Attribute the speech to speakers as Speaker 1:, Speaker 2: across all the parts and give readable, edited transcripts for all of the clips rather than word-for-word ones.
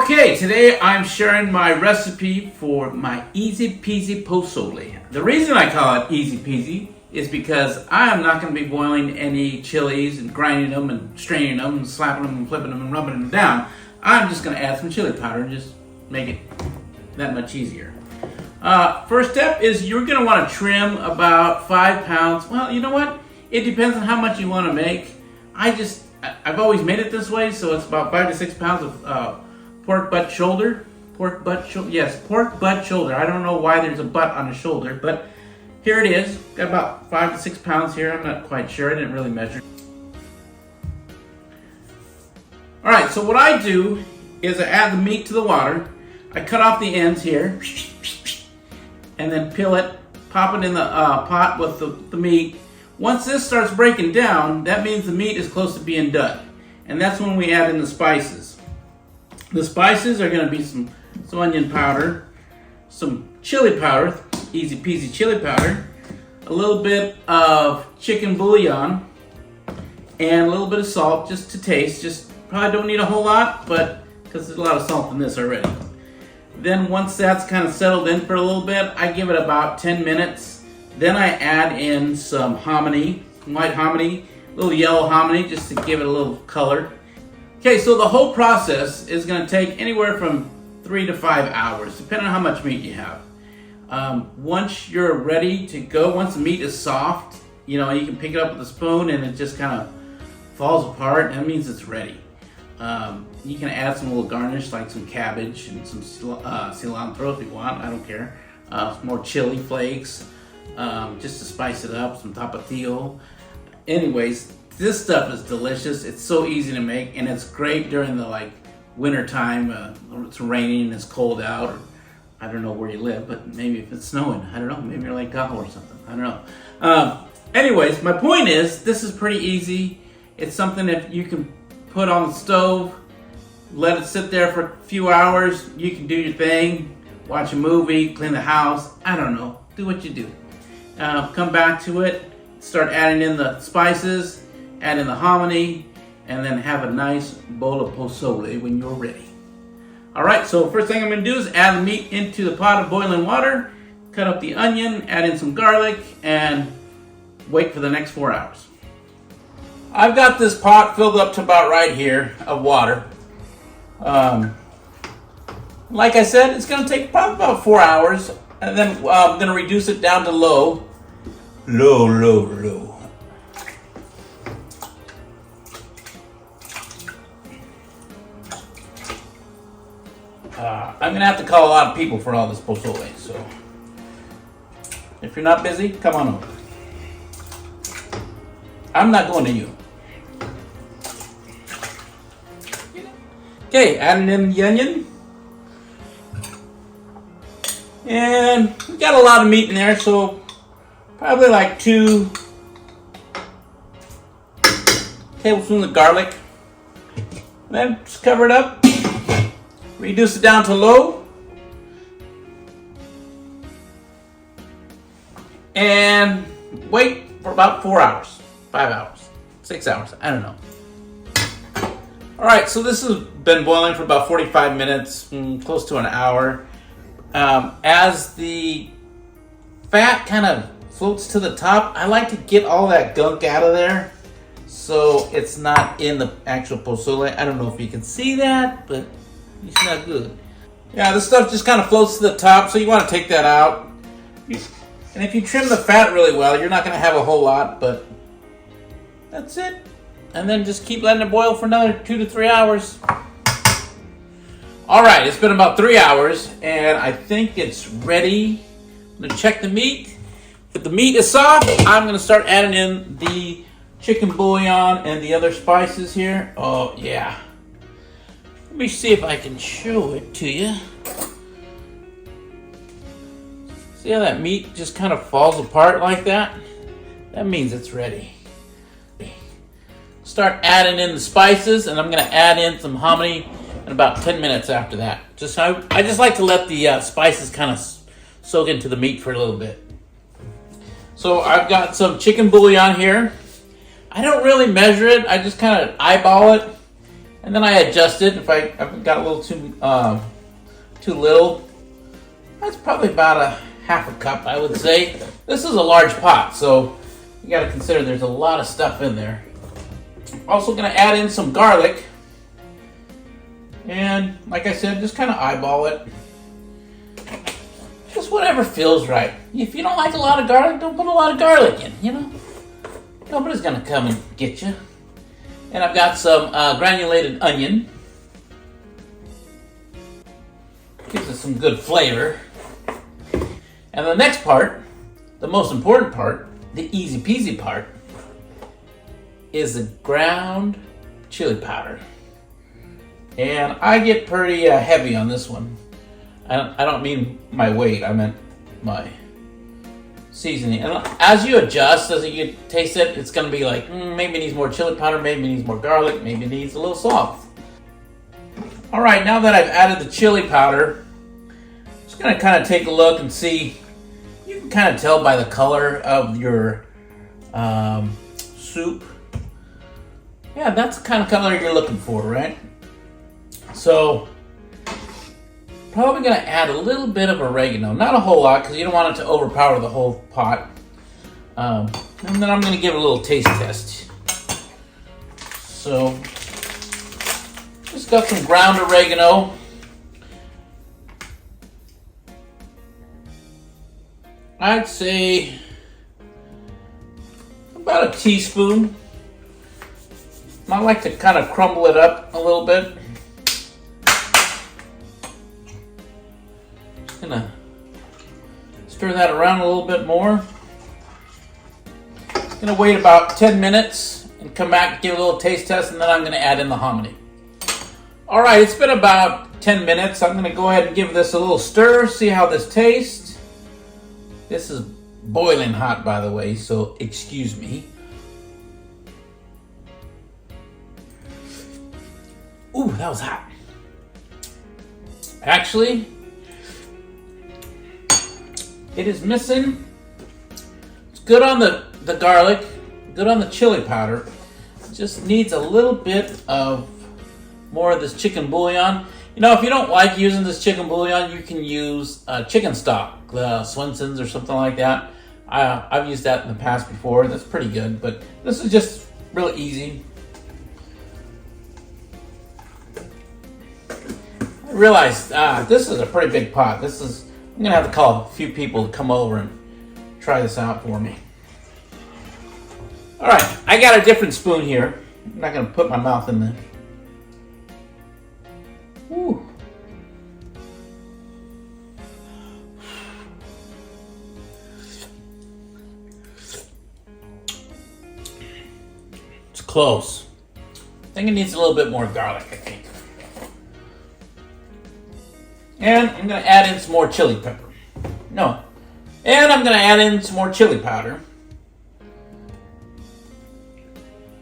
Speaker 1: Okay, today I'm sharing my recipe for my easy peasy posole. The reason I call it easy peasy is because I am not going to be boiling any chilies and grinding them and straining them and slapping them and flipping them and rubbing them down. I'm just going to add some chili powder and just make it that much easier. First step is you're going to want to trim about 5 pounds. Well, you know what? It depends on how much you want to make. I've always made it this way, so it's about 5 to 6 pounds of pork butt shoulder. Pork butt shoulder. I don't know why there's a butt on the shoulder, but here it is. Got about 5 to 6 pounds here. I'm not quite sure. I didn't really measure. All right, so what I do is I add the meat to the water. I cut off the ends here, and then peel it, pop it in the pot with the meat. Once this starts breaking down, that means the meat is close to being done. And that's when we add in the spices. The spices are going to be some onion powder, some chili powder, easy peasy chili powder, a little bit of chicken bouillon, and a little bit of salt just to taste. Just probably don't need a whole lot, but because there's a lot of salt in this already. Then once that's kind of settled in for a little bit, I give it about 10 minutes. Then I add in some hominy, white hominy, a little yellow hominy just to give it a little color. Okay, so the whole process is going to take anywhere from 3 to 5 hours, depending on how much meat you have. Once you're ready to go, once the meat is soft, you can pick it up with a spoon and it just kind of falls apart. That means it's ready. You can add some little garnish like some cabbage and some cilantro if you want. I don't care. Some more chili flakes. Just to spice it up, some tapatio. Anyways, this stuff is delicious. It's so easy to make, and it's great during the winter time. It's raining and it's cold out. Or, I don't know where you live, but maybe if it's snowing, I don't know. Maybe you're like Tahoe or something. I don't know. Anyways, my point is this is pretty easy. It's something that you can put on the stove, let it sit there for a few hours. You can do your thing, watch a movie, clean the house. I don't know. Do what you do. Come back to it, start adding in the spices, add in the hominy, and then have a nice bowl of posole when you're ready. All right, so first thing I'm going to do is add the meat into the pot of boiling water, cut up the onion, add in some garlic, and wait for the next 4 hours. I've got this pot filled up to about right here of water. Like I said, it's going to take probably about 4 hours. And then I'm going to reduce it down to low. Low. I'm going to have to call a lot of people for all this posole. So if you're not busy, come on over. I'm not going to you. Okay, adding in the onion. And we got a lot of meat in there, so probably like 2 tablespoons of garlic. Then just cover it up, reduce it down to low, and wait for about 4 hours, 5 hours, 6 hours, I don't know. All right, so this has been boiling for about 45 minutes, close to an hour. As the fat kind of floats to the top, I like to get all that gunk out of there so it's not in the actual posole. I don't know if you can see that, but it's not good. Yeah, this stuff just kind of floats to the top, so you want to take that out. And if you trim the fat really well, you're not going to have a whole lot, but that's it. And then just keep letting it boil for another 2 to 3 hours. All right, it's been about 3 hours, and I think it's ready. I'm going to check the meat. If the meat is soft, I'm going to start adding in the chicken bouillon and the other spices here. Oh, yeah. Let me see if I can show it to you. See how that meat just kind of falls apart like that? That means it's ready. Start adding in the spices, and I'm going to add in some hominy in about 10 minutes after that. I just like to let the spices kind of soak into the meat for a little bit. So I've got some chicken bouillon here. I don't really measure it. I just kind of eyeball it. And then I adjust it. If I've got a little too little, that's probably about a half a cup, I would say. This is a large pot, so you got to consider there's a lot of stuff in there. Also going to add in some garlic. And like I said, just kind of eyeball it. Just whatever feels right. If you don't like a lot of garlic, don't put a lot of garlic in, you know. Nobody's going to come and get you. And I've got some granulated onion. Gives it some good flavor. And the next part, the most important part, the easy peasy part, is the ground chili powder. And I get pretty heavy on this one. I don't mean my weight, I meant my seasoning. And as you adjust, as you taste it, it's going to be like, maybe it needs more chili powder, maybe it needs more garlic, maybe it needs a little salt. All right, now that I've added the chili powder, I'm just going to kind of take a look and see. You can kind of tell by the color of your soup. Yeah, that's the kind of color you're looking for, right? So, probably going to add a little bit of oregano. Not a whole lot, because you don't want it to overpower the whole pot. And then I'm going to give it a little taste test. So, just got some ground oregano. I'd say about a teaspoon. I like to kind of crumble it up a little bit. Just gonna stir that around a little bit more. Gonna wait about 10 minutes and come back, give it a little taste test, and then I'm gonna add in the hominy. All right, it's been about 10 minutes. I'm gonna go ahead and give this a little stir, see how this tastes. This is boiling hot, by the way, so excuse me. Ooh, that was hot. Actually, it is missing. It's good on the garlic, good on the chili powder. It just needs a little bit of more of this chicken bouillon. You know, if you don't like using this chicken bouillon, you can use chicken stock, the Swenson's or something like that. I've used that in the past before. That's pretty good, but this is just really easy. I realized this is a pretty big pot. I'm gonna have to call a few people to come over and try this out for me. All right, I got a different spoon here. I'm not gonna put my mouth in there. Ooh. It's close. I think it needs a little bit more garlic, I think. And I'm going to add in some more chili pepper. No. And I'm going to add in some more chili powder.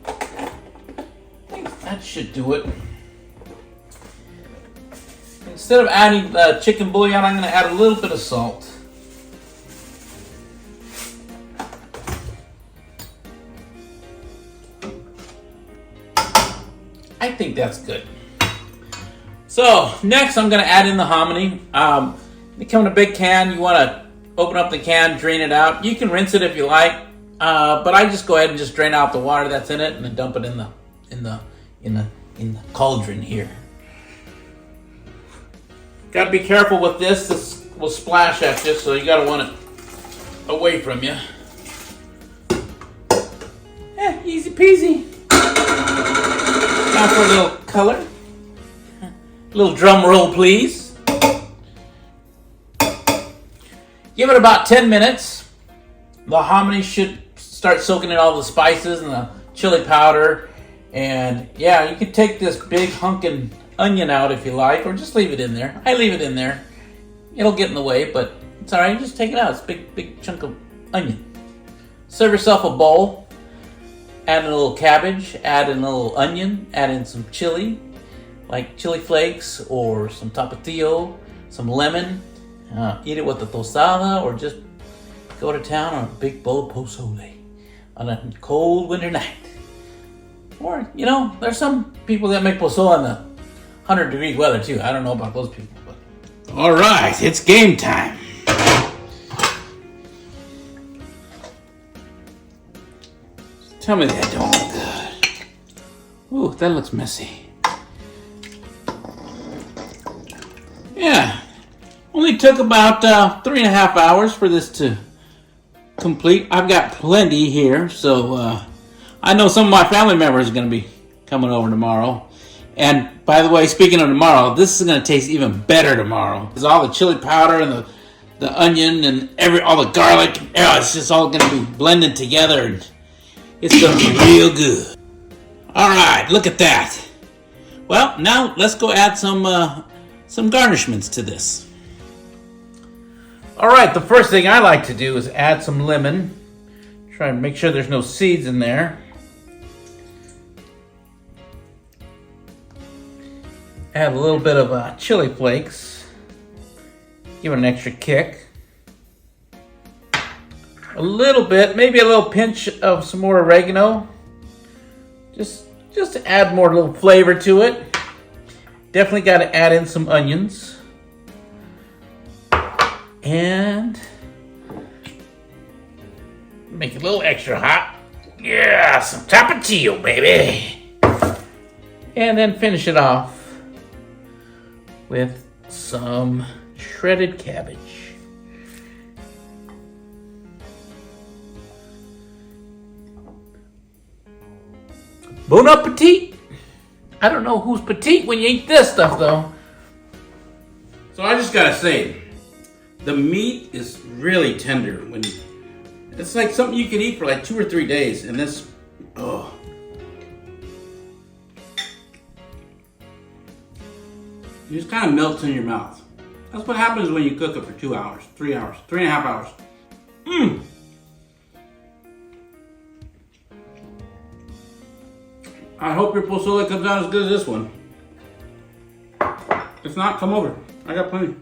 Speaker 1: I think that should do it. Instead of adding chicken bouillon, I'm going to add a little bit of salt. I think that's good. So, next I'm going to add in the hominy. They come in a big can. You want to open up the can, drain it out. You can rinse it if you like, but I just go ahead and just drain out the water that's in it and then dump it in the cauldron here. Got to be careful with this. This will splash at you, so you got to want it away from you. Easy peasy. Now for a little color. A little drum roll, please. Give it about 10 minutes. The hominy should start soaking in all the spices and the chili powder. And yeah, you can take this big hunkin' onion out if you like, or just leave it in there. I leave it in there. It'll get in the way, but it's all right. Just take it out. It's a big chunk of onion. Serve yourself a bowl. Add in a little cabbage. Add in a little onion. Add in some chili, like chili flakes or some tapatio, some lemon. Eat it with a tostada, or just go to town on a big bowl of posole on a cold winter night. Or, you know, there's some people that make posole in the 100-degree weather too. I don't know about those people. But... All right, it's game time. Tell me that don't look good. Ooh, that looks messy. Yeah, only took about 3.5 hours for this to complete. I've got plenty here, so I know some of my family members are going to be coming over tomorrow. And by the way, speaking of tomorrow, this is going to taste even better tomorrow. There's all the chili powder and the onion and all the garlic. Oh, it's just all going to be blended together, and it's going to be real good. All right, look at that. Well, now let's go add some garnishments to this. All right, the first thing I like to do is add some lemon. Try and make sure there's no seeds in there. Add a little bit of chili flakes. Give it an extra kick. A little bit, maybe a little pinch of some more oregano. Just to add more little flavor to it. Definitely got to add in some onions. And make it a little extra hot. Yeah, some tapatio, baby. And then finish it off with some shredded cabbage. Bon appetit! I don't know who's petite when you eat this stuff, though. So I just gotta say, the meat is really tender. It's like something you can eat for like 2 or 3 days, and this, oh. It just kind of melts in your mouth. That's what happens when you cook it for 2 hours, 3 hours, 3.5 hours. Mmm! I hope your posole comes out as good as this one. If not, come over. I got plenty.